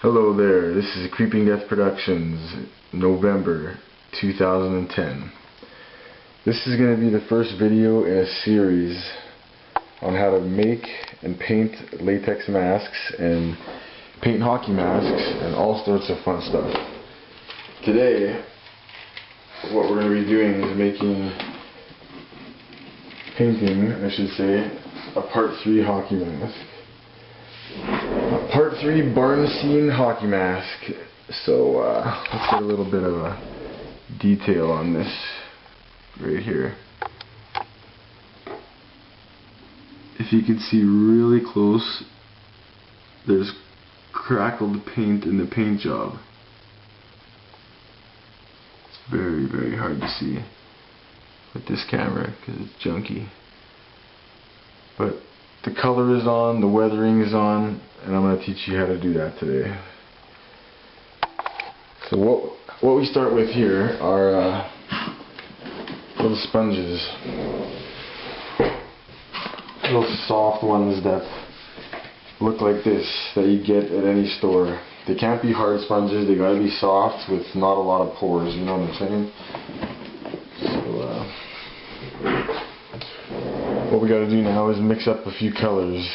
Hello there, this is Creepingdeathproductions, November 2010. This is going to be the first video in a series on how to make and paint latex masks and paint hockey masks and all sorts of fun stuff. Today, what we're going to be doing is painting, I should say, a part 3 hockey mask. Part 3 barn scene hockey mask. So let's get a little bit of a detail on this right here. If you can see really close, there's crackled paint in the paint job. It's very, very hard to see with this camera because it's junky. But the color is on, the weathering is on, and I'm going to teach you how to do that today. So what we start with here are little sponges. Little soft ones that look like this that you get at any store. They can't be hard sponges, they gotta be soft with not a lot of pores, you know what I'm saying? What we got to do now is mix up a few colors.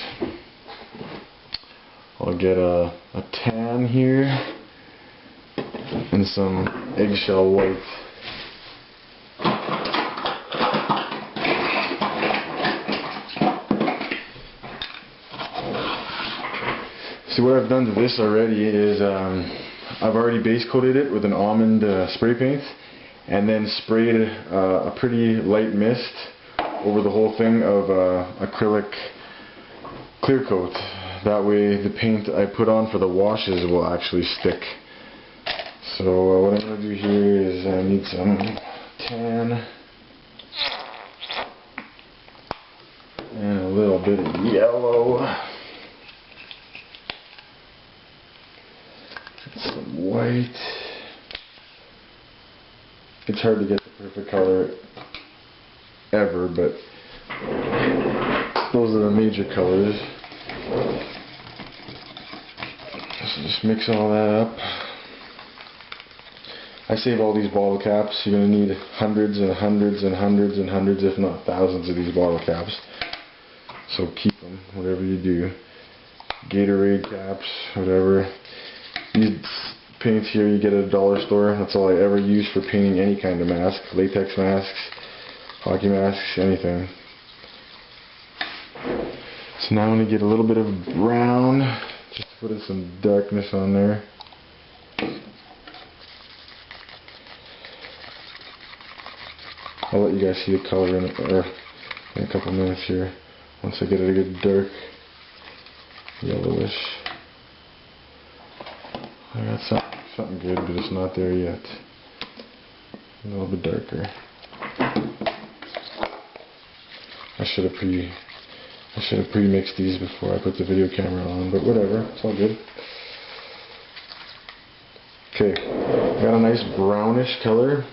I'll get a tan here and some eggshell white. See, what I've done to this already is I've already base coated it with an almond spray paint and then sprayed a pretty light mist over the whole thing of acrylic clear coat. That way the paint I put on for the washes will actually stick. So what I'm going to do here is I need some tan and a little bit of yellow, some white. It's hard to get the perfect color ever, but those are the major colors. So just mix all that up. I save all these bottle caps. You're going to need hundreds and hundreds and hundreds and hundreds, if not thousands, of these bottle caps. So keep them, whatever you do. Gatorade caps, whatever. These paints here you get at a dollar store. That's all I ever use for painting any kind of mask. Latex masks, hockey masks, anything. So now I'm going to get a little bit of brown, just to put some darkness on there. I'll let you guys see the color in a couple minutes here, once I get it a good dark yellowish. I got something good, but it's not there yet. A little bit darker. I should have pre-mixed these before I put the video camera on, but whatever, it's all good. Okay, I got a nice brownish color,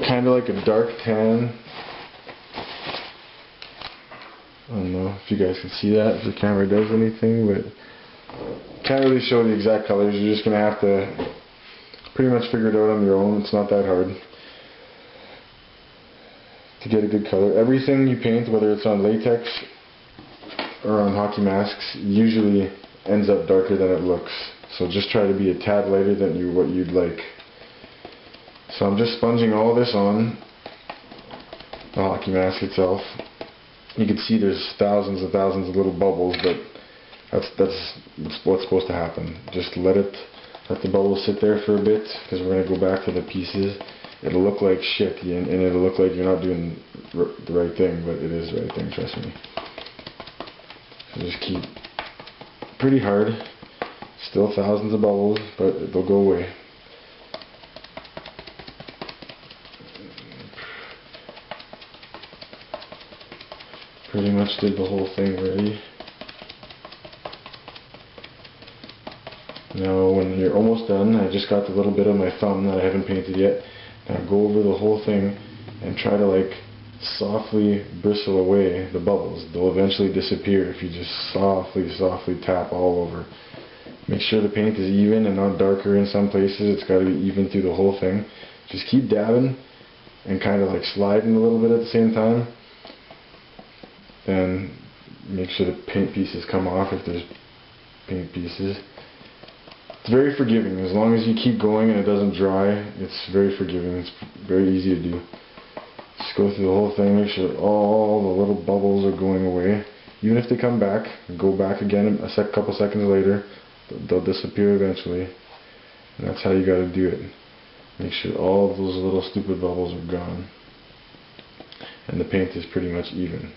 kind of like a dark tan. I don't know if you guys can see that, if the camera does anything, but can't really show the exact colors. You're just gonna have to pretty much figure it out on your own. It's not that hard to get a good color. Everything you paint, whether it's on latex or on hockey masks, usually ends up darker than it looks. So just try to be a tad lighter than what you'd like. So I'm just sponging all this on the hockey mask itself. You can see there's thousands and thousands of little bubbles, but that's what's supposed to happen. Just let the bubbles sit there for a bit, because we're going to go back to the pieces. It'll look like shit, and it'll look like you're not doing the right thing, but it is the right thing, trust me. So just keep pretty hard. Still thousands of bubbles, but they'll go away. Pretty much did the whole thing already. Now when you're almost done, I just got the little bit of my thumb that I haven't painted yet. Now go over the whole thing and try to softly bristle away the bubbles. They'll eventually disappear if you just softly tap all over. Make sure the paint is even and not darker in some places. It's got to be even through the whole thing. Just keep dabbing and kind of like sliding a little bit at the same time. Then make sure the paint pieces come off if there's paint pieces. It's very forgiving. As long as you keep going and it doesn't dry, it's very forgiving. It's very easy to do. Just go through the whole thing, make sure all the little bubbles are going away. Even if they come back, go back again a couple seconds later, they'll disappear eventually. And that's how you got to do it. Make sure all of those little stupid bubbles are gone. And the paint is pretty much even.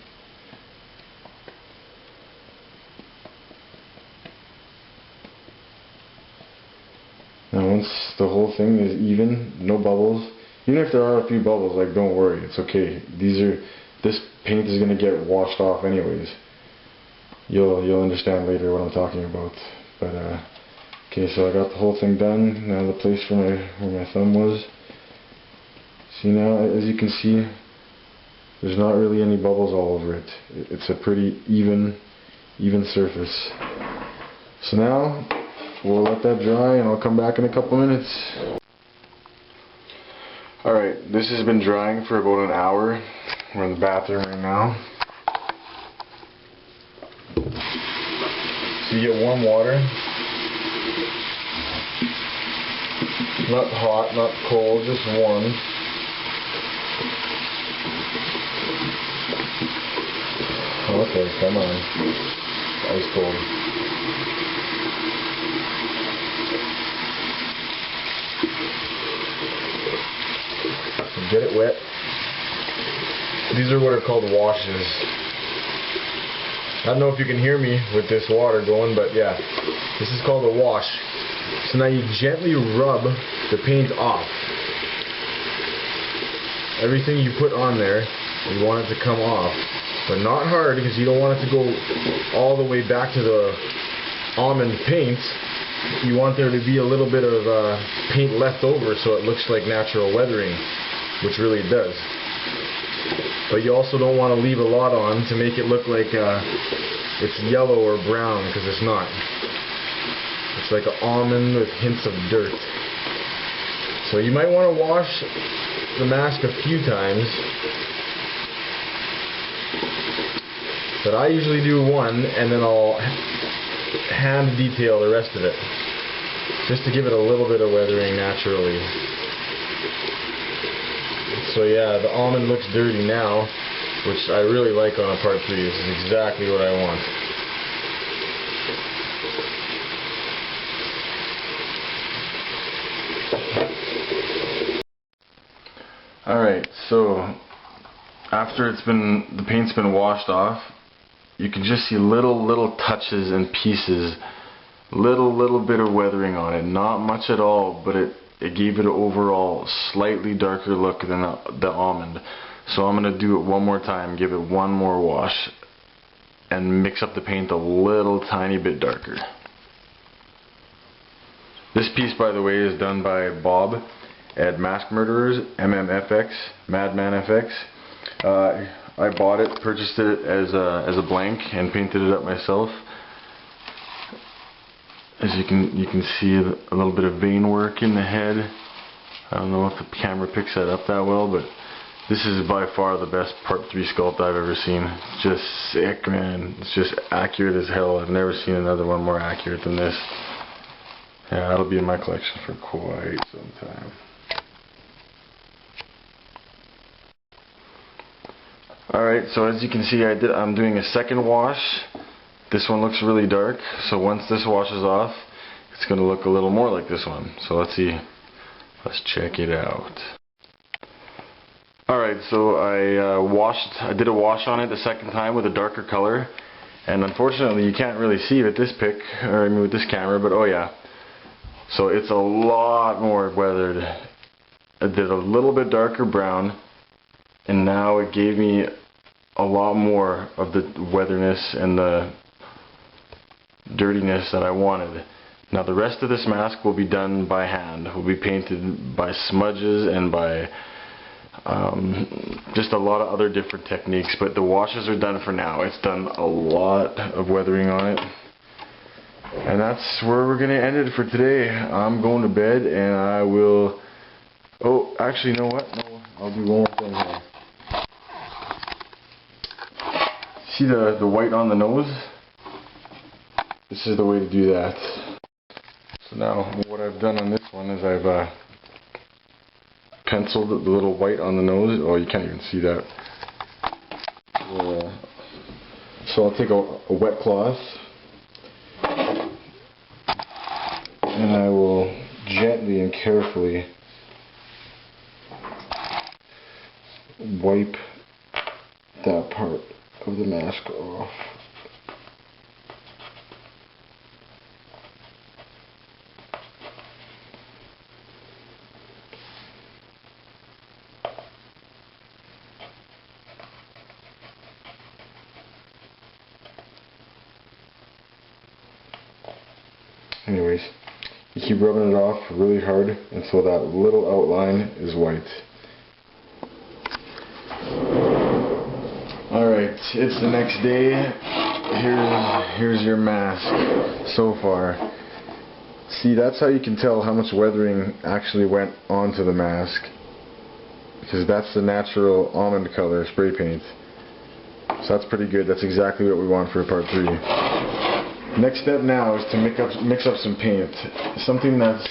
Now once the whole thing is even, no bubbles, even if there are a few bubbles, like, don't worry, it's okay. This paint is going to get washed off anyways. You'll understand later what I'm talking about. But okay, so I got the whole thing done. Now the place where my thumb was. See, now as you can see, there's not really any bubbles all over it. It's a pretty even surface. So now we'll let that dry and I'll come back in a couple minutes. Alright, this has been drying for about an hour. We're in the bathroom right now. So you get warm water. Not hot, not cold, just warm. Okay, come on. Ice cold. Get it wet. These are what are called washes. I don't know if you can hear me with this water going, but yeah, this is called a wash. So now you gently rub the paint off. Everything you put on there, you want it to come off, but not hard because you don't want it to go all the way back to the almond paint. You want there to be a little bit of paint left over so it looks like natural weathering, which really it does. But you also don't want to leave a lot on to make it look like it's yellow or brown, because it's not. It's like an almond with hints of dirt. So you might want to wash the mask a few times, but I usually do one and then I'll hand detail the rest of it, just to give it a little bit of weathering naturally. So yeah, the almond looks dirty now, which I really like on a part 3. This is exactly what I want. Alright, so after the paint's been washed off, you can just see little touches and pieces, little bit of weathering on it. Not much at all, but it gave it an overall slightly darker look than the almond. So I'm going to do it one more time, give it one more wash, and mix up the paint a little tiny bit darker. This piece, by the way, is done by Bob at Mask Murderers, MMFX, Madman FX. I bought it, purchased it as a blank, and painted it up myself. As you can see a little bit of vein work in the head. I don't know if the camera picks that up that well, but this is by far the best part 3 sculpt I've ever seen. It's just sick, man. It's just accurate as hell. I've never seen another one more accurate than this. Yeah, that'll be in my collection for quite some time. Alright, so as you can see, I'm doing a second wash. This one looks really dark, so once this washes off, it's going to look a little more like this one. So let's see. Let's check it out. Alright, so I did a wash on it the second time with a darker color, and unfortunately you can't really see it with this pic, or I mean with this camera, but oh yeah. So it's a lot more weathered. I did a little bit darker brown, and now it gave me a lot more of the weatherness and the dirtiness that I wanted. Now the rest of this mask will be done by hand. Will be painted by smudges and by just a lot of other different techniques, but the washes are done for now. It's done a lot of weathering on it. And that's where we're gonna end it for today. I'm going to bed, and I will. Oh, actually, you know what? No, I'll do one more thing here. See the white on the nose? This is the way to do that. So now, what I've done on this one is I've penciled the little white on the nose. Oh, you can't even see that. So I'll take a wet cloth, and I will gently and carefully wipe that part of the mask off. Anyways, you keep rubbing it off really hard until that little outline is white. Alright, it's the next day. Here's your mask so far. See, that's how you can tell how much weathering actually went onto the mask, because that's the natural almond color spray paint. So that's pretty good. That's exactly what we want for part 3. Next step now is to mix up some paint. Something that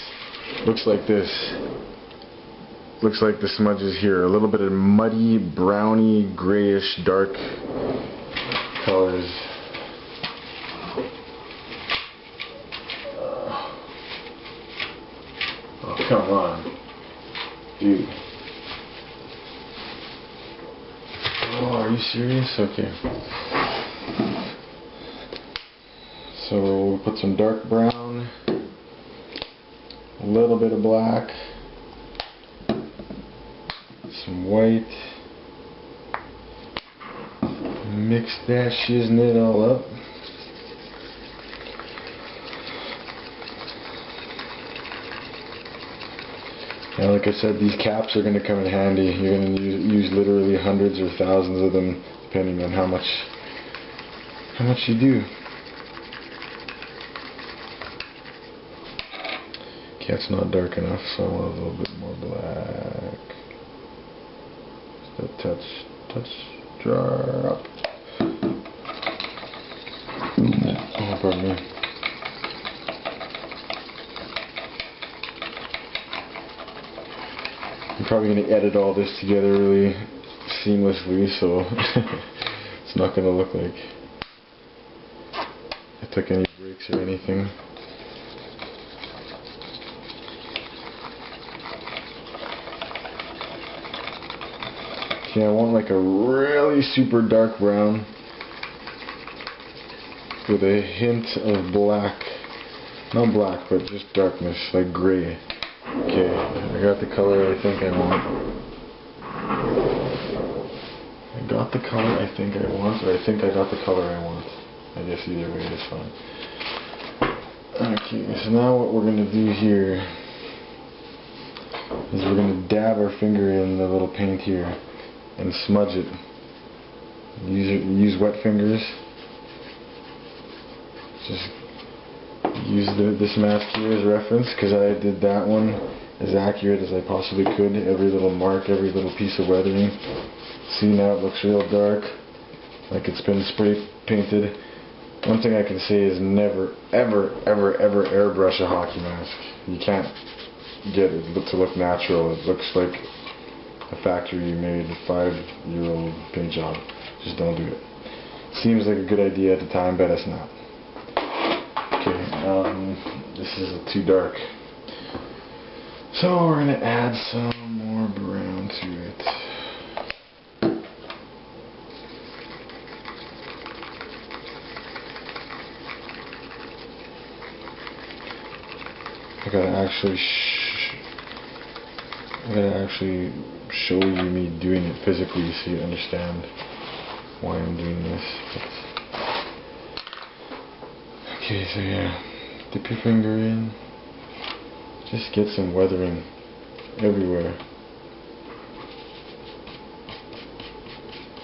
looks like this. Looks like the smudges here. A little bit of muddy, browny, grayish, dark colors. Oh, come on. Dude. Oh, are you serious? Okay. So we'll put some dark brown, a little bit of black, some white, mix that shiznit all up. Now, like I said, these caps are going to come in handy. You're going to use literally hundreds or thousands of them, depending on how much you do. Okay, it's not dark enough, so I want a little bit more black. Just a touch drop. Oh, pardon me. I'm probably going to edit all this together really seamlessly, so it's not going to look like I took any breaks or anything. Okay, I want like a really super dark brown with a hint of black. Not black, but just darkness, like gray. Okay, I got the color I think I want. I got the color I think I want, or I think I got the color I want. I guess either way is fine. Okay, so now what we're going to do here is we're going to dab our finger in the little paint here and smudge it. Use wet fingers. Just use this mask here as reference, because I did that one as accurate as I possibly could. Every little mark, every little piece of weathering. See, now it looks real dark, like it's been spray painted. One thing I can say is never, ever, ever, ever airbrush a hockey mask. You can't get it to look natural. It looks like a factory-made 5-year-old paint job. Just don't do it. Seems like a good idea at the time, but it's not. Okay, this is too dark. So we're going to add some more brown to it. I gotta actually show you me doing it physically so you understand why I'm doing this. Okay, so yeah, dip your finger in. Just get some weathering everywhere.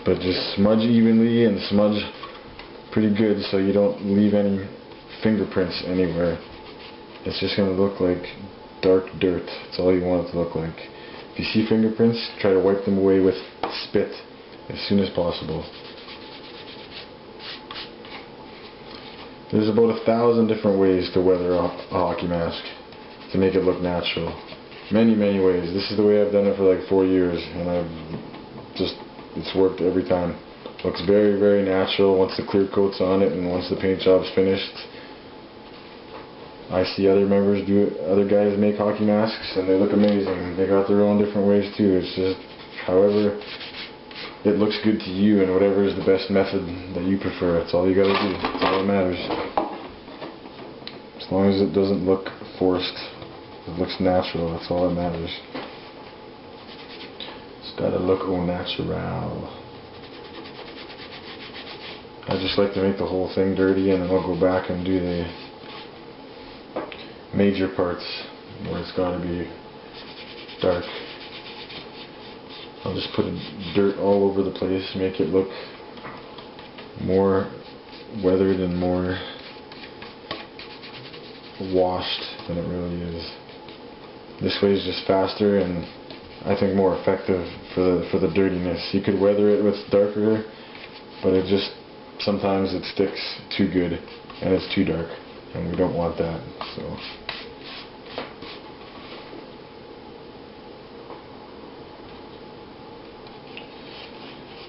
But just smudge evenly and smudge pretty good so you don't leave any fingerprints anywhere. It's just going to look like dark dirt. That's all you want it to look like. If you see fingerprints, try to wipe them away with spit as soon as possible. There's about 1,000 different ways to weather a hockey mask to make it look natural. Many ways. This is the way I've done it for like 4 years, and it's worked every time. Looks very natural once the clear coat's on it and once the paint job's finished. I see other guys make hockey masks and they look amazing. They got their own different ways too. It's just however it looks good to you and whatever is the best method that you prefer. That's all you gotta do. That's all that matters. As long as it doesn't look forced, it looks natural. That's all that matters. It's gotta look au natural. I just like to make the whole thing dirty and then I'll go back and do the major parts where it's got to be dark. I'll just put dirt all over the place, make it look more weathered and more washed than it really is. This way is just faster and I think more effective for the dirtiness. You could weather it with darker, but it just sometimes it sticks too good and it's too dark, and we don't want that. So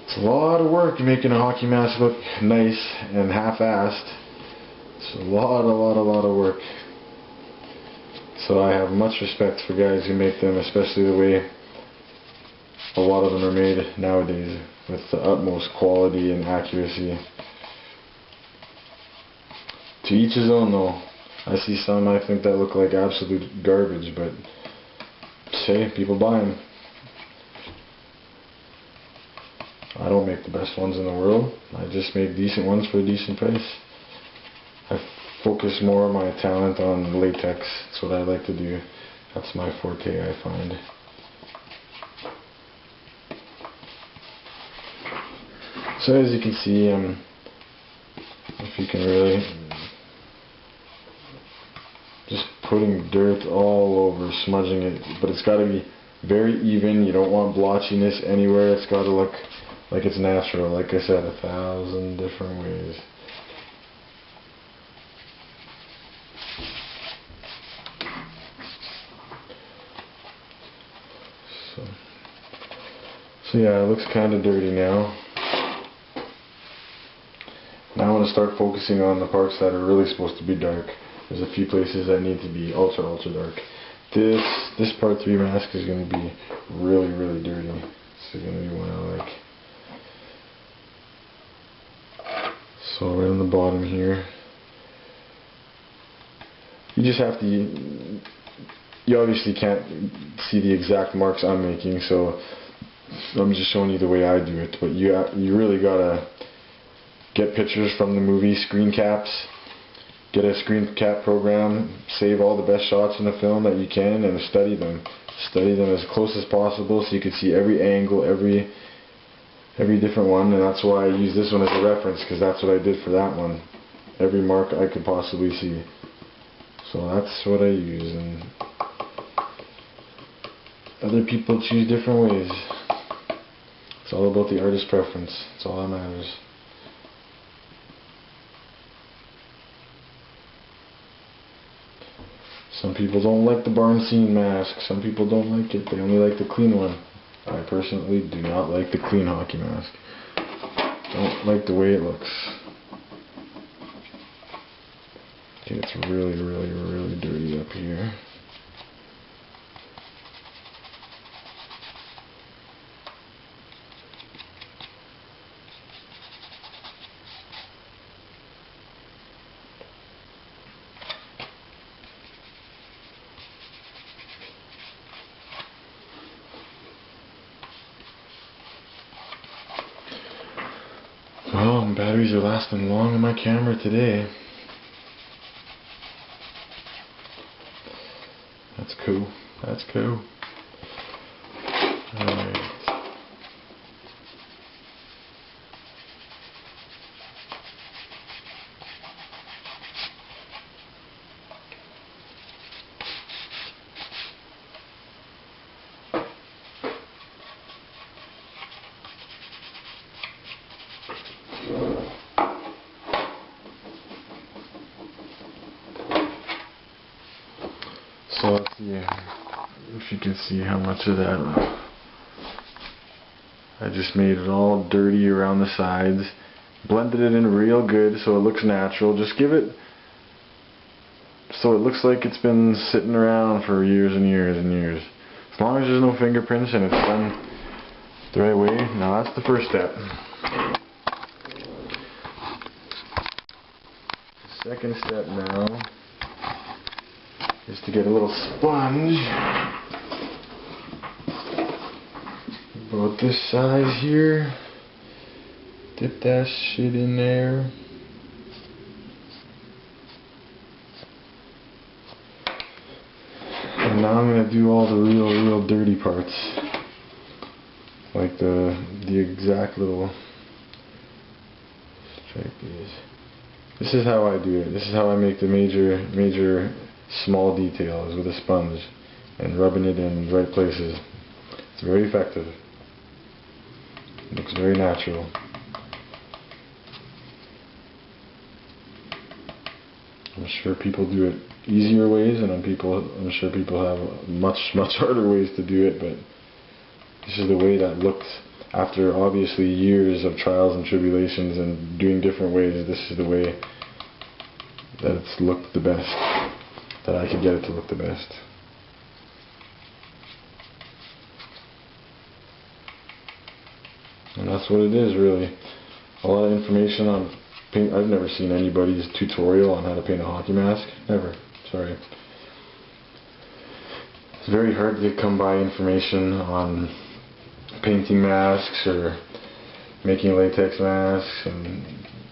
it's a lot of work making a hockey mask look nice and half-assed. It's a lot of work. So I have much respect for guys who make them, especially the way a lot of them are made nowadays, with the utmost quality and accuracy. To each his own though. I see some I think that look like absolute garbage, but hey, people buy them. I don't make the best ones in the world. I just make decent ones for a decent price. I focus more of my talent on latex. That's what I like to do. That's my forte, I find. So as you can see, if you can really, just putting dirt all over, smudging it, but it's got to be very even. You don't want blotchiness anywhere. It's got to look like it's natural. Like I said, 1,000 different ways. So yeah, it looks kind of dirty now. Now I want to start focusing on the parts that are really supposed to be dark. There's a few places that need to be ultra dark. This part 3 mask is going to be really dirty. This is going to be one I like. So right on the bottom here, you just have to, you obviously can't see the exact marks I'm making, so I'm just showing you the way I do it. But you really gotta get pictures from the movie screen caps, get a screen cap program, save all the best shots in the film that you can, and study them as close as possible so you can see every angle, every different one. And that's why I use this one as a reference, because that's what I did for that one, every mark I could possibly see. So that's what I use, and other people choose different ways. It's all about the artist's preference. It's all that matters. Some people don't like the barn scene mask. Some people don't like it. They only like the clean one. I personally do not like the clean hockey mask. Don't like the way it looks. Okay, it's really dirty up here. Well, batteries are lasting long on my camera today. That's cool. That's cool. Alright. see if you can see how much of that. I just made it all dirty around the sides. Blended it in real good so it looks natural. Just give it so it looks like it's been sitting around for years and years and years. As long as there's no fingerprints and it's done the right way. Now that's the first step. The second step now is to get a little sponge about this size here. Dip that shit in there. And now I'm gonna do all the real dirty parts, like the exact little stripies. This is how I do it. This is how I make the major small details with a sponge and rubbing it in the right places. It's very effective. It looks very natural. I'm sure people do it easier ways, and I'm sure people have much harder ways to do it, but this is the way that looks after obviously years of trials and tribulations and doing different ways. This is the way that it's looked the best, that I could get it to look the best. And that's what it is, really. A lot of information on paint. I've never seen anybody's tutorial on how to paint a hockey mask. Never. Sorry. It's very hard to come by information on painting masks or making latex masks, and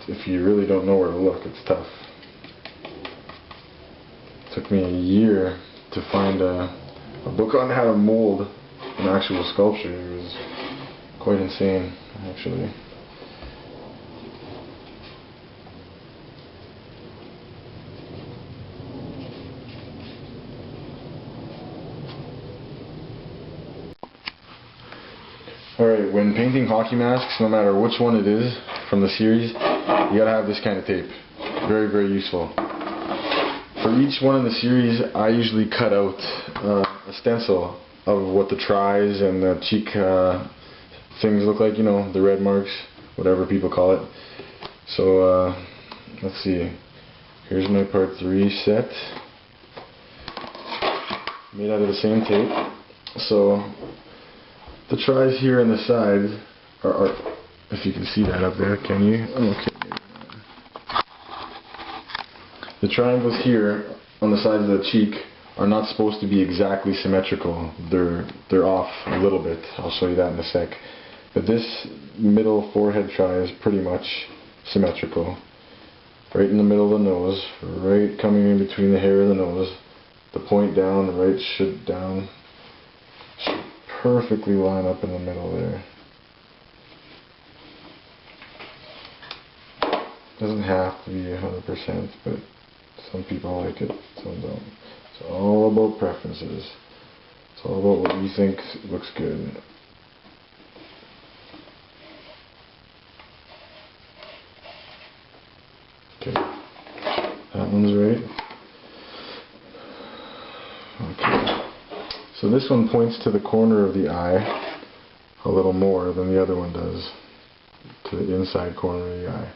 if you really don't know where to look, it's tough. It took me a year to find a book on how to mold an actual sculpture. It was quite insane, actually. Alright, when painting hockey masks, no matter which one it is from the series, you gotta have this kind of tape. Very useful. For each one in the series, I usually cut out a stencil of what the tries and the cheek things look like, you know, the red marks, whatever people call it. So, let's see. Here's my part 3 set. Made out of the same tape. So, the tries here on the sides are, if you can see that up there, can you? Okay. The triangles here on the sides of the cheek are not supposed to be exactly symmetrical. They're off a little bit. I'll show you that in a sec. But this middle forehead try is pretty much symmetrical. Right in the middle of the nose, right coming in between the hair and the nose. The point down, the right should down. Should perfectly line up in the middle there. Doesn't have to be 100%, but some people like it, some don't. It's all about preferences. It's all about what you think looks good. Okay, that one's right. Okay. So this one points to the corner of the eye a little more than the other one does, to the inside corner of the eye.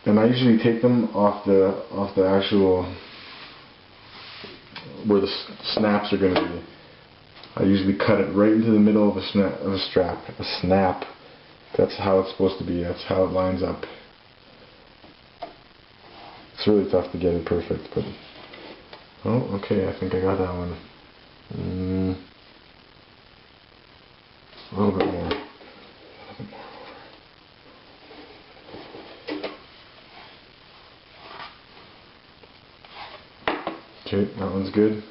And I usually take them off the actual where the snaps are going to be. I usually cut it right into the middle of a snap. That's how it's supposed to be. That's how it lines up. It's really tough to get it perfect, but oh, okay. I think I got that one. A little bit more. Okay, that one's good.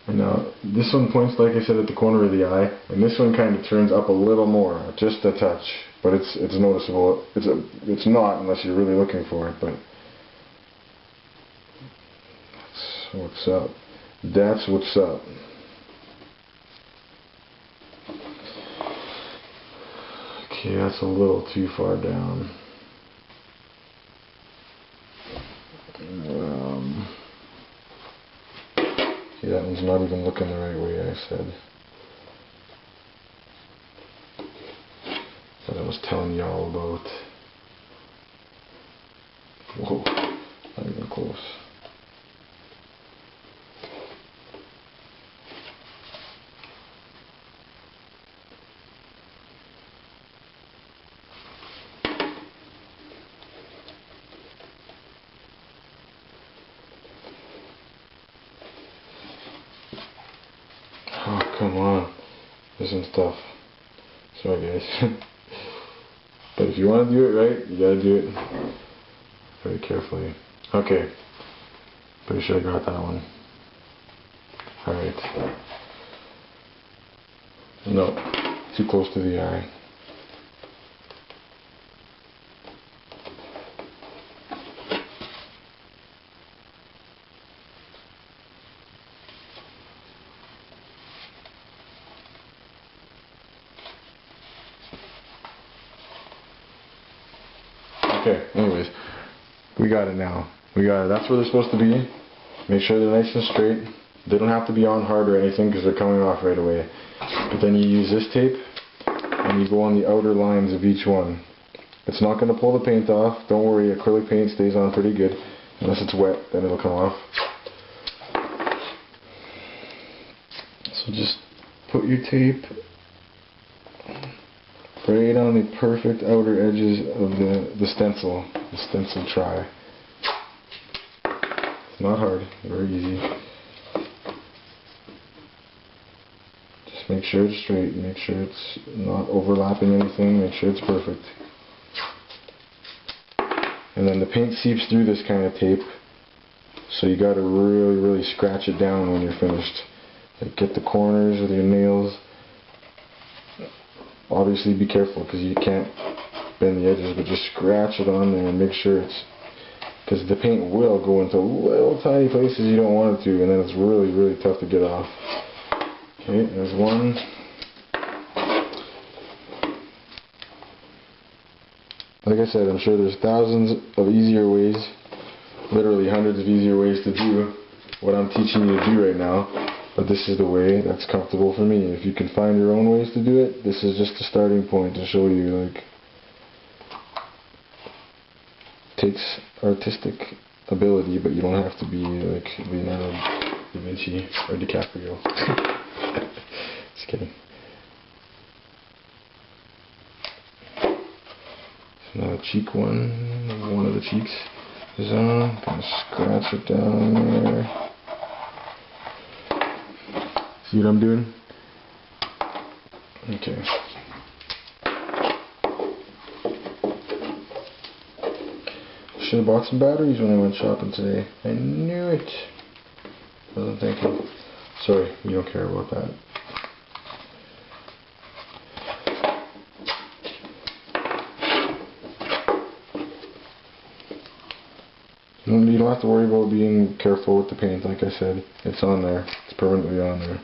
And now this one points, like I said, at the corner of the eye, and this one kind of turns up a little more, just a touch, but it's noticeable. It's not unless you're really looking for it, but that's what's up. That's what's up. Okay, that's a little too far down. Okay, that one's not even looking the right way, I said. That I was telling y'all about. Whoa, not even close. Oh, come on. This one's tough. Sorry, guys. But if you want to do it right, you gotta do it very carefully. Okay. Pretty sure I got that one. Alright. No. Too close to the eye. Okay, anyways, we got it now. We got it. That's where they're supposed to be. Make sure they're nice and straight. They don't have to be on hard or anything because they're coming off right away. But then you use this tape and you go on the outer lines of each one. It's not going to pull the paint off. Don't worry, acrylic paint stays on pretty good. Unless it's wet, then it'll come off. So just put your tape right on the perfect outer edges of the stencil try. It's not hard, very easy. Just make sure it's straight, make sure it's not overlapping anything, make sure it's perfect. And then the paint seeps through this kind of tape, so you gotta really scratch it down when you're finished. Like get the corners with your nails. Obviously be careful because you can't bend the edges, but just scratch it on there and make sure it's, because the paint will go into little tiny places you don't want it to, and then it's really tough to get off. Okay, there's one. Like I said, I'm sure there's thousands of easier ways, literally hundreds of easier ways to do what I'm teaching you to do right now. But this is the way that's comfortable for me. If you can find your own ways to do it, this is just a starting point to show you, like, takes artistic ability, but you don't have to be like Leonardo da Vinci or DiCaprio. Just kidding. So now the cheek one of the cheeks is on. Gonna scratch it down there. See what I'm doing? Okay. Should have bought some batteries when I went shopping today. I knew it. Wasn't thinking. Sorry, we don't care about that. You don't have to worry about being careful with the paint, like I said. It's on there. It's permanently on there.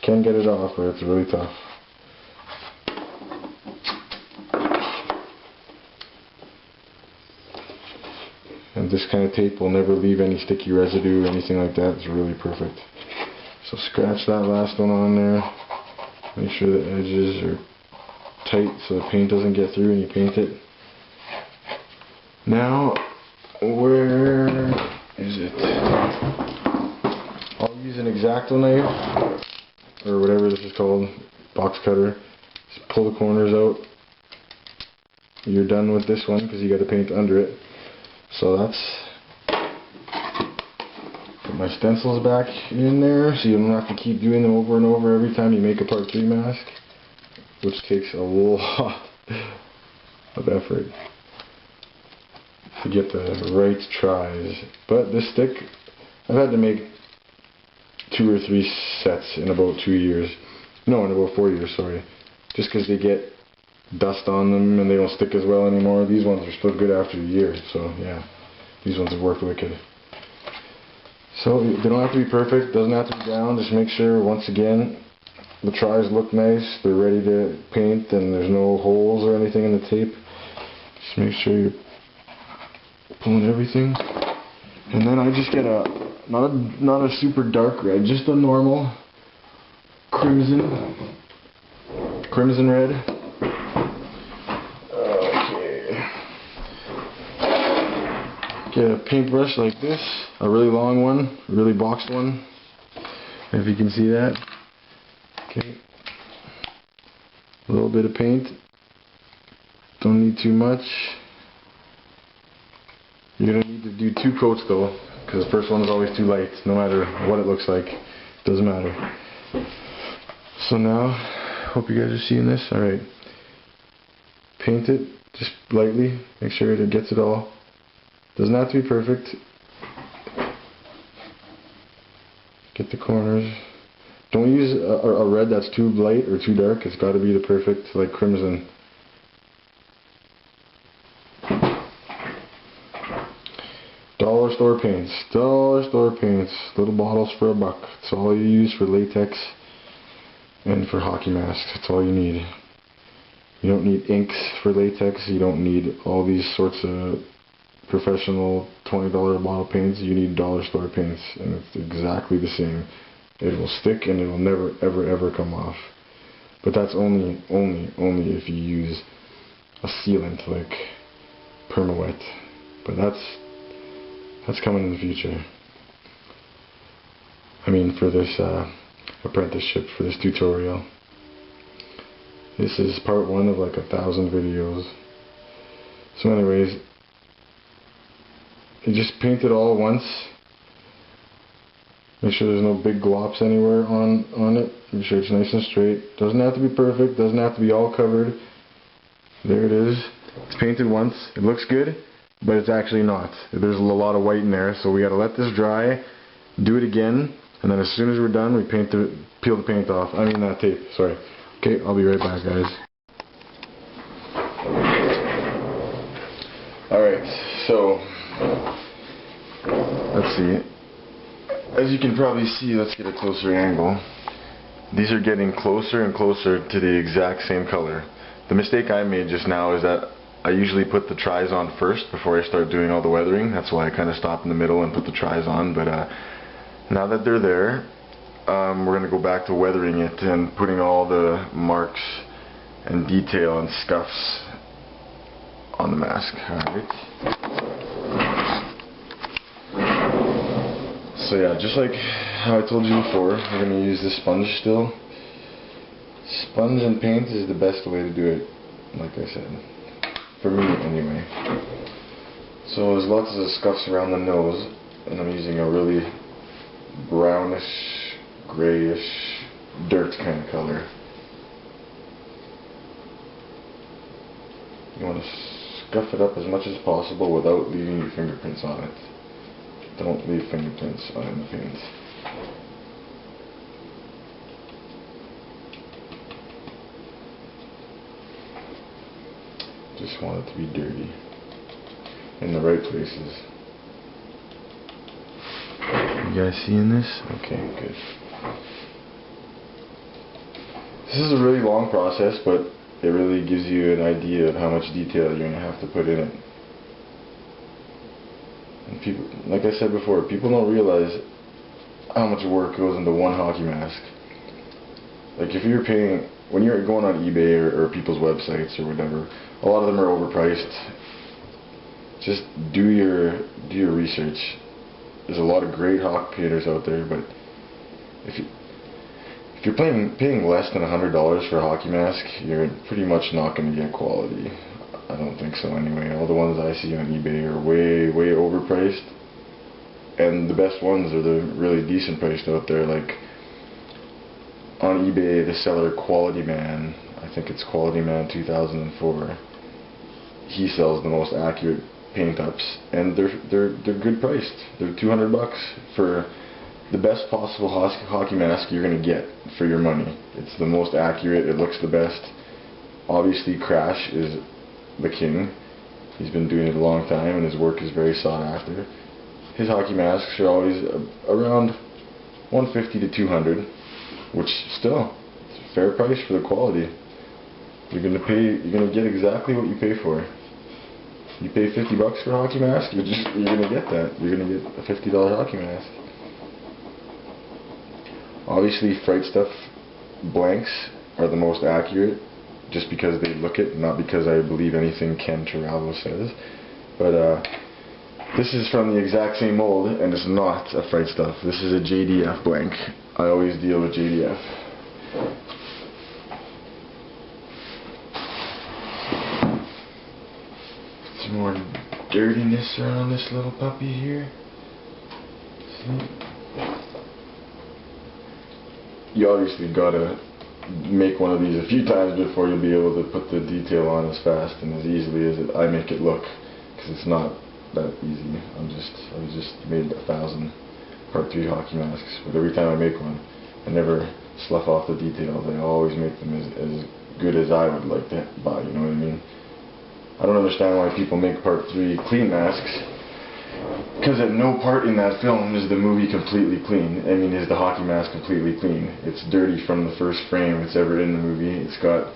Can get it off, but it's really tough. And this kind of tape will never leave any sticky residue or anything like that. It's really perfect. So scratch that last one on there. Make sure the edges are tight so the paint doesn't get through when you paint it. Now, where is it? I'll use an X-Acto knife, or whatever this is called, box cutter. Just pull the corners out. You're done with this one because you got to paint under it. So that's, put my stencils back in there so you don't have to keep doing them over and over every time you make a part 3 mask, which takes a lot of effort to get the right tries. But this stick, I've had to make 2 or 3 sets in about 2 years. No, in about 4 years, sorry. Just because they get dust on them and they don't stick as well anymore. These ones are still good after a year, so yeah. These ones have worked wicked. So they don't have to be perfect, doesn't have to be down. Just make sure, once again, the tries look nice, they're ready to paint, and there's no holes or anything in the tape. Just make sure you're pulling everything. And then I just get a not a super dark red, just a normal crimson red. Okay. Get a paintbrush like this, a really long one, a really boxed one, if you can see that. Okay. A little bit of paint. Don't need too much. You're going to need to do 2 coats though, because the first one is always too light, no matter what it looks like. Doesn't matter. So now, hope you guys are seeing this. Alright. Paint it just lightly. Make sure it gets it all. Doesn't have to be perfect. Get the corners. Don't use a red that's too light or too dark. It's got to be the perfect, like crimson. Dollar store paints. Dollar store paints. Little bottles for $1. That's all you use for latex and for hockey masks. That's all you need. You don't need inks for latex. You don't need all these sorts of professional $20 bottle paints. You need dollar store paints, and it's exactly the same. It will stick and it will never ever come off. But that's only if you use a sealant like Perma-Wet. But that's coming in the future. I mean, for this apprenticeship, for this tutorial. This is part 1 of like 1,000 videos. So anyways, you just paint it all once. Make sure there's no big glops anywhere on it. Make sure it's nice and straight. Doesn't have to be perfect. Doesn't have to be all covered. There it is. It's painted once. It looks good, but it's actually not. There's a lot of white in there, so we got to let this dry, do it again, and then as soon as we're done, we peel the paint off. I mean tape. Sorry. Okay, I'll be right back, guys. Alright, so let's see. As you can probably see, let's get a closer angle. These are getting closer and closer to the exact same color. The mistake I made just now is that I usually put the tries on first before I start doing all the weathering. That's why I kind of stop in the middle and put the tries on. But now that they're there, we're going to go back to weathering it and putting all the marks and detail and scuffs on the mask. Alright. So yeah, just like how I told you before, we're going to use this sponge still. Sponge and paint is the best way to do it, like I said. For me, anyway. So there's lots of scuffs around the nose, and I'm using a really brownish, grayish, dirt kind of color. You want to scuff it up as much as possible without leaving your fingerprints on it. Don't leave fingerprints on the paint. Just want it to be dirty. In the right places. You guys seeing this? Okay, good. This is a really long process, but it really gives you an idea of how much detail you're going to have to put in it. And people, like I said before, people don't realize how much work goes into one hockey mask. Like if you're paying, when you're going on eBay or people's websites or whatever, a lot of them are overpriced. Just do your research. There's a lot of great hockey painters out there, but if you're paying less than $100 for a hockey mask, you're pretty much not going to get quality. I don't think so anyway. All the ones I see on eBay are way overpriced, and the best ones are the really decent priced out there. Like on eBay, the seller Quality Man, I think it's Quality Man 2004. He sells the most accurate paint ups, and they're good priced. They're $200 for the best possible hockey mask you're gonna get for your money. It's the most accurate. It looks the best. Obviously, Crash is the king. He's been doing it a long time, and his work is very sought after. His hockey masks are always around $150 to $200, which still it's a fair price for the quality. You're gonna get exactly what you pay for. You pay $50 for a hockey mask, you're gonna get that. You're gonna get a $50 hockey mask. Obviously Fright Stuff blanks are the most accurate, just because they look it, not because I believe anything Ken Turallo says. But this is from the exact same mold, and it's not a Fright Stuff. This is a JDF blank. I always deal with JDF. Some more dirtiness around this little puppy here. See? You obviously gotta make one of these a few times before you'll be able to put the detail on as fast and as easily as I make it look, because it's not that easy. I just made 1,000 Part 3 hockey masks, but every time I make one, I never slough off the details. I always make them as good as I would like to buy, you know what I mean? I don't understand why people make Part 3 clean masks, because at no part in that film is the movie completely clean. I mean, is the hockey mask completely clean? It's dirty from the first frame it's ever in the movie. It's got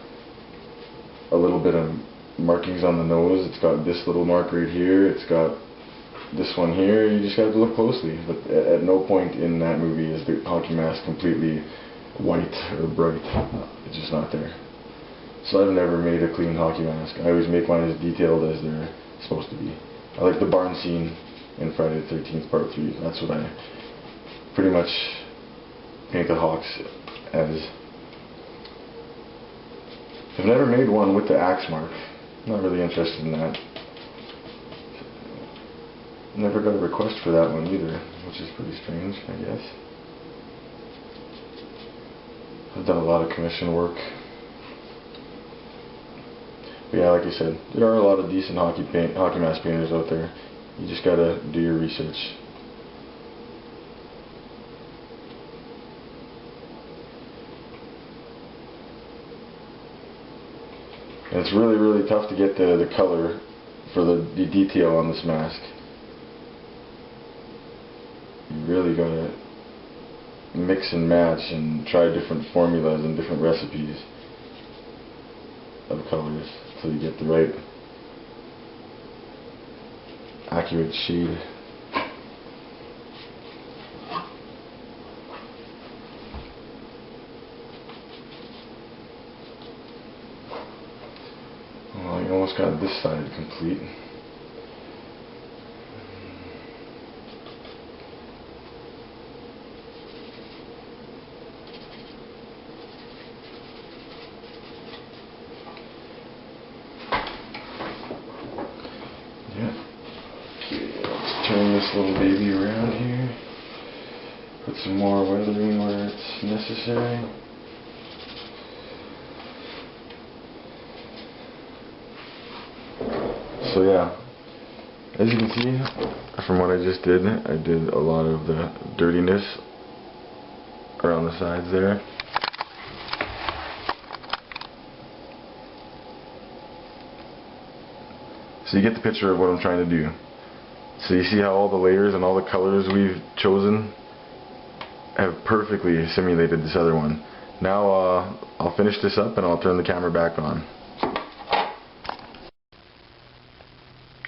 a little bit of markings on the nose. It's got this little mark right here. It's got this one here. You just got to look closely. But at no point in that movie is the hockey mask completely white or bright. It's just not there. So I've never made a clean hockey mask. I always make mine as detailed as they're supposed to be. I like the barn scene in Friday the 13th Part 3. That's what I pretty much paint the Hawks as. I've never made one with the axe mark. I'm not really interested in that. Never got a request for that one either, which is pretty strange, I guess. I've done a lot of commission work. But yeah, like I said, there are a lot of decent hockey mask painters out there. You just gotta do your research. And it's really, really tough to get the color for the detail on this mask. You really gotta mix and match and try different formulas and different recipes of colors until you get the right accurate shade. Well, you almost got this side complete. Turn this little baby around here. Put some more weathering where it's necessary. So yeah, as you can see from what I just did, I did a lot of the dirtiness around the sides there. So you get the picture of what I'm trying to do. So you see how all the layers and all the colors we've chosen have perfectly simulated this other one. Now I'll finish this up and I'll turn the camera back on.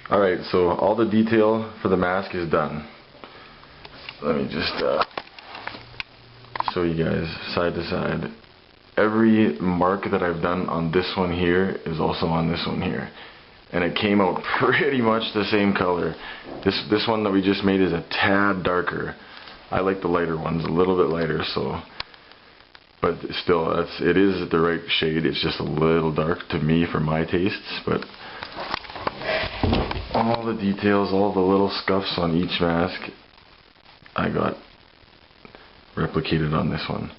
Alright, so all the detail for the mask is done. Let me just show you guys side to side. Every mark that I've done on this one here is also on this one here. And it came out pretty much the same color. This one that we just made is a tad darker. I like the lighter ones, a little bit lighter, so. But still, it is the right shade. It's just a little dark to me for my tastes. But all the details, all the little scuffs on each mask, I got replicated on this one.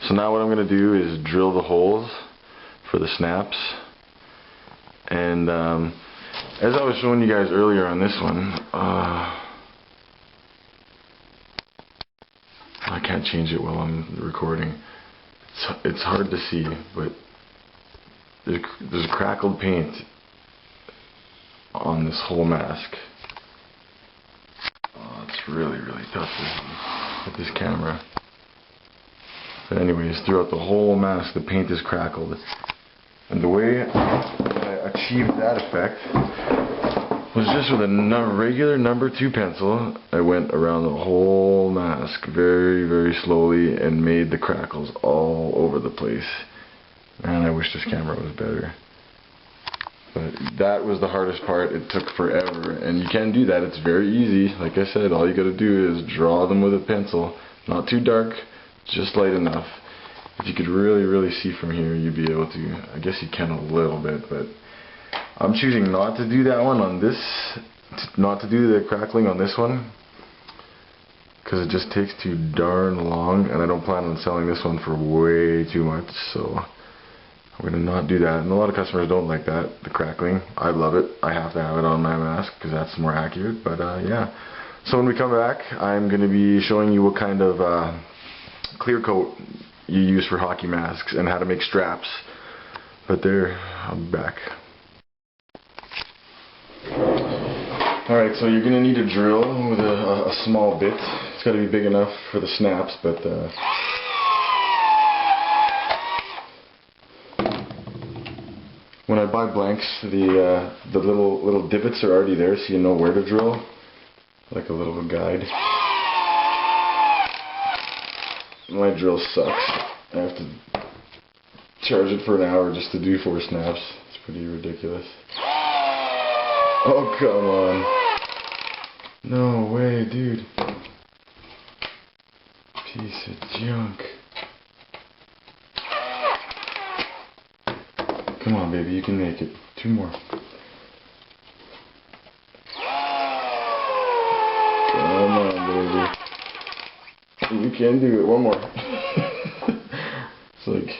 So now what I'm going to do is drill the holes for the snaps. And as I was showing you guys earlier on this one, I can't change it while I'm recording. It's hard to see, but there's crackled paint on this whole mask. It's really, really tough to see with this camera. But anyways, throughout the whole mask, the paint is crackled. And the way I achieved that effect was just with a regular number 2 pencil. I went around the whole mask very, very slowly and made the crackles all over the place. Man, I wish this camera was better. But that was the hardest part. It took forever, and you can do that. It's very easy. Like I said, all you gotta do is draw them with a pencil. Not too dark, just light enough. If you could really, really see from here, you'd be able to. I guess you can a little bit, but I'm choosing not to do that one on this, not to do the crackling on this one, because it just takes too darn long, and I don't plan on selling this one for way too much, so I'm going to not do that. And a lot of customers don't like that, the crackling. I love it. I have to have it on my mask because that's more accurate, but yeah. So when we come back, I'm going to be showing you what kind of clear coat you use for hockey masks and how to make straps. But there, I'll be back. Alright, so you're going to need a drill with a small bit. It's got to be big enough for the snaps, but when I buy blanks, the little divots are already there, so you know where to drill, like a little guide. My drill sucks. I have to charge it for an hour just to do 4 snaps. It's pretty ridiculous. Oh, come on. No way, dude. Piece of junk. Come on, baby, you can make it. 2 more. Come on, baby. You can do it. 1 more. It's like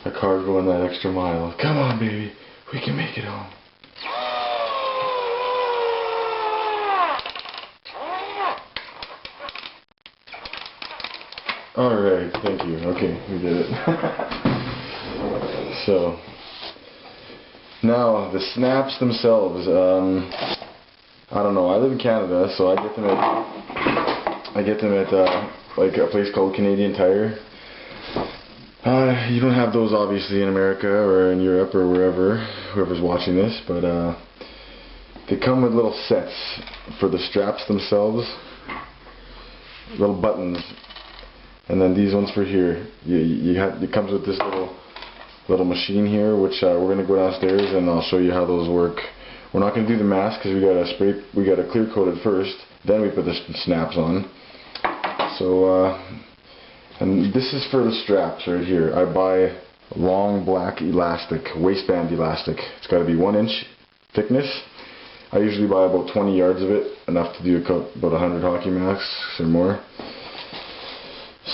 a car going that extra mile. Come on, baby. We can make it home. Alright, thank you. Okay, we did it. So, now the snaps themselves, I don't know, I live in Canada, so I get them at like a place called Canadian Tire. You don't have those obviously in America or in Europe or wherever, whoever's watching this, but they come with little sets for the straps themselves, little buttons. And then these ones for here, it comes with this little machine here, which we're going to go downstairs and I'll show you how those work. We're not going to do the mask because we got to clear coat it first, then we put the snaps on. So, and this is for the straps right here. I buy long black elastic, waistband elastic. It's got to be 1 inch thickness. I usually buy about 20 yards of it, enough to do about 100 hockey masks or more.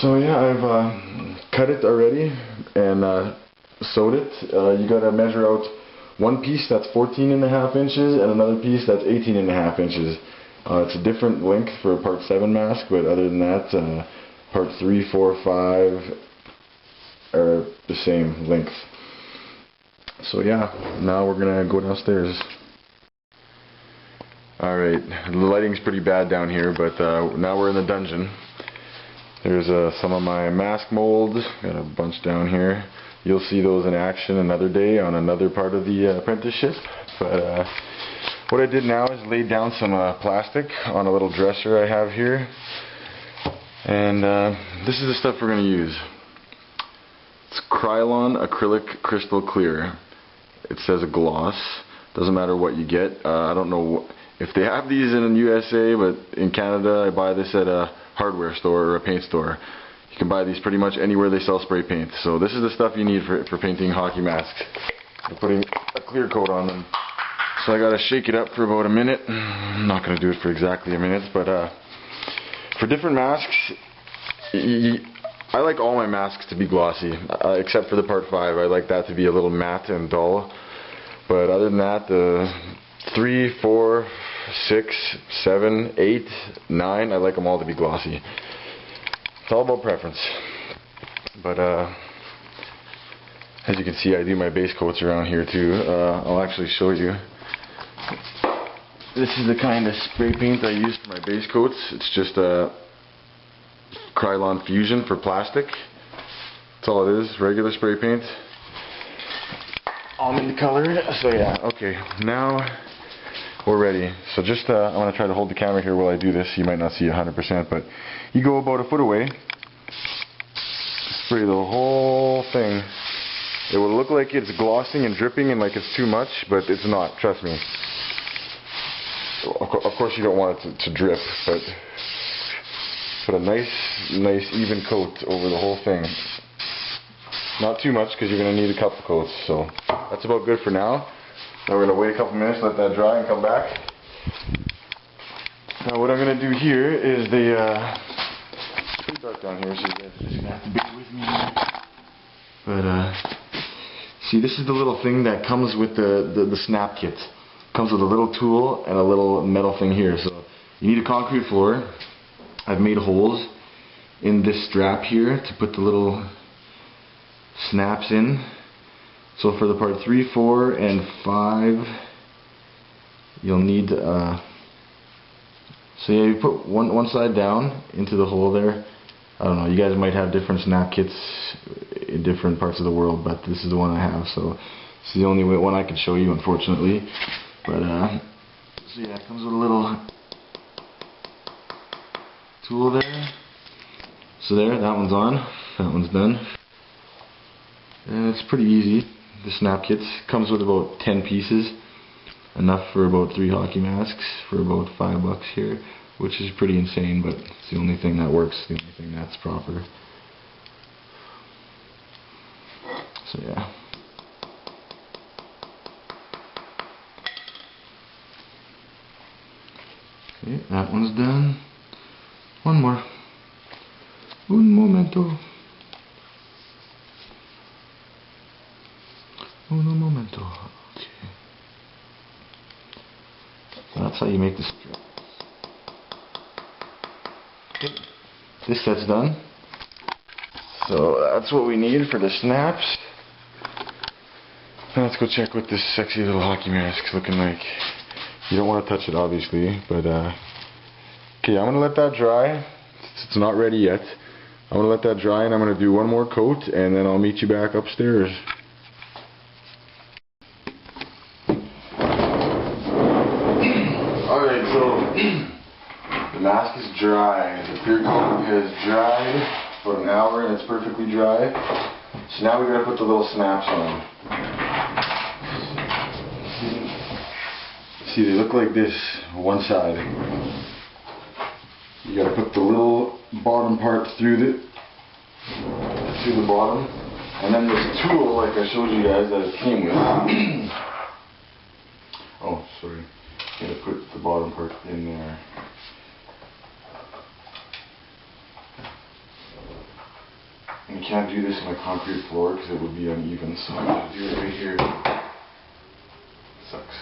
So yeah, I've cut it already and sewed it. You gotta measure out 1 piece that's 14.5 inches and another piece that's 18.5 inches. It's a different length for a part 7 mask, but other than that, part 3, 4, 5 are the same length. So yeah, now we're gonna go downstairs. Alright, the lighting's pretty bad down here, but now we're in the dungeon. There's some of my mask molds, got a bunch down here. You'll see those in action another day on another part of the apprenticeship. But what I did now is lay down some plastic on a little dresser I have here. And this is the stuff we're going to use. It's Krylon Acrylic Crystal Clear. It says a gloss. Doesn't matter what you get. I don't know if they have these in the USA, but in Canada I buy this at a hardware store or a paint store. You can buy these pretty much anywhere they sell spray paint. So this is the stuff you need for painting hockey masks. For putting a clear coat on them. So I gotta shake it up for about a minute. I'm not gonna do it for exactly a minute, but for different masks, I like all my masks to be glossy, except for the part 5. I like that to be a little matte and dull. But other than that, the 3, 4, 6, 7, 8, 9, I like them all to be glossy. It's all about preference. But as you can see, I do my base coats around here too. I'll actually show you. This is the kind of spray paint I use for my base coats. It's just a Krylon Fusion for plastic. That's all it is, regular spray paint. Almond colored. So yeah, okay. Now we're ready. So just, I'm going to try to hold the camera here while I do this. You might not see 100%, but you go about a foot away, spray the whole thing. It will look like it's glossing and dripping and like it's too much, but it's not, trust me. Of course you don't want it to drip, but put a nice even coat over the whole thing. Not too much because you're going to need a couple coats, so that's about good for now. Now we're going to wait a couple minutes, let that dry, and come back. Now what I'm going to do here is it's pretty dark down here, so you guys are just going to have to bear with me. But see, this is the little thing that comes with the snap kit. It comes with a little tool and a little metal thing here. So you need a concrete floor. I've made holes in this strap here to put the little snaps in. So for the part 3, 4, and 5, you'll need so yeah, you put one side down into the hole there. I don't know, you guys might have different snap kits in different parts of the world, but this is the one I have, so it's the only one I can show you, unfortunately. But so yeah, it comes with a little tool there. So there, that one's on, that one's done. And it's pretty easy. The snap kits comes with about 10 pieces, enough for about 3 hockey masks for about $5 here, which is pretty insane, but it's the only thing that works, the only thing that's proper. So yeah. Okay, that one's done. One more. Un momento. Un momento. Okay. So that's how you make the strap. Okay. This set's done. So that's what we need for the snaps. Now let's go check what this sexy little hockey mask's looking like. You don't want to touch it, obviously, but okay, I'm gonna let that dry. It's not ready yet. I'm gonna let that dry, and I'm gonna do one more coat, and then I'll meet you back upstairs. Alright, so the mask is dry. The clear coat has dried for an hour, and it's perfectly dry. So now we're gonna put the little snaps on. See, they look like this, one side. You gotta put the little bottom part through the bottom, and then this tool, like I showed you guys, that it came with. Oh, sorry. You gotta put the bottom part in there. And you can't do this on a concrete floor because it would be uneven, so I'm gonna do it right here. Sucks.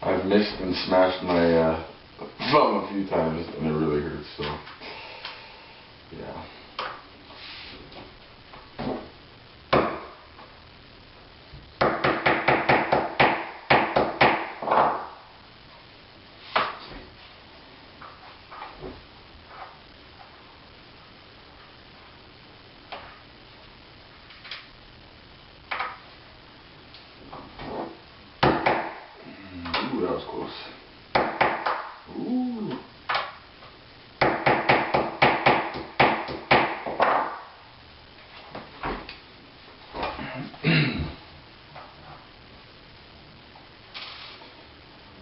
I've missed and smashed my thumb a few times, and it really hurts, so yeah. Ooh, that was close. Ooh.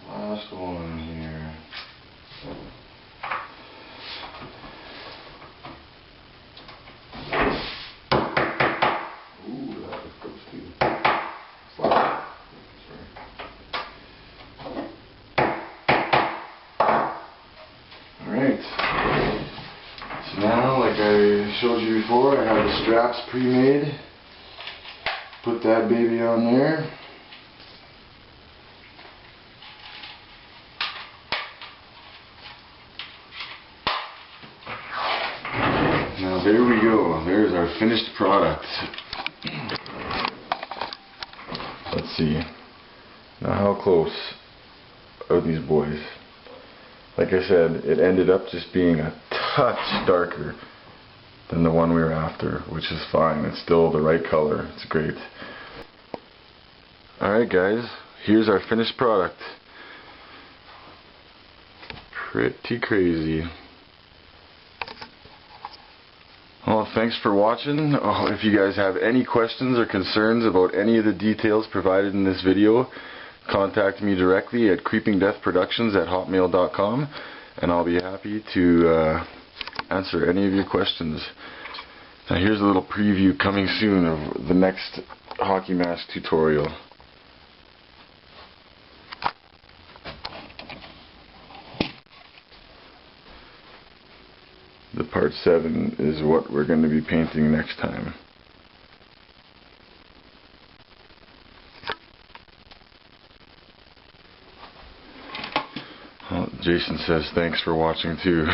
Last one here. Ooh, that was close too. Sorry. Alright, so now, like I showed you before, I have the straps pre-made. Put that baby on there. our finished product. Let's see. Now how close are these boys? Like I said, it ended up just being a touch darker than the one we were after, which is fine. It's still the right color. It's great. Alright guys, here's our finished product. Pretty crazy. Well, thanks for watching. If you guys have any questions or concerns about any of the details provided in this video, contact me directly at creepingdeathproductions@hotmail.com, and I'll be happy to answer any of your questions. Now here's a little preview coming soon of the next hockey mask tutorial. The part 7 is what we're going to be painting next time. Well, Jason says thanks for watching too.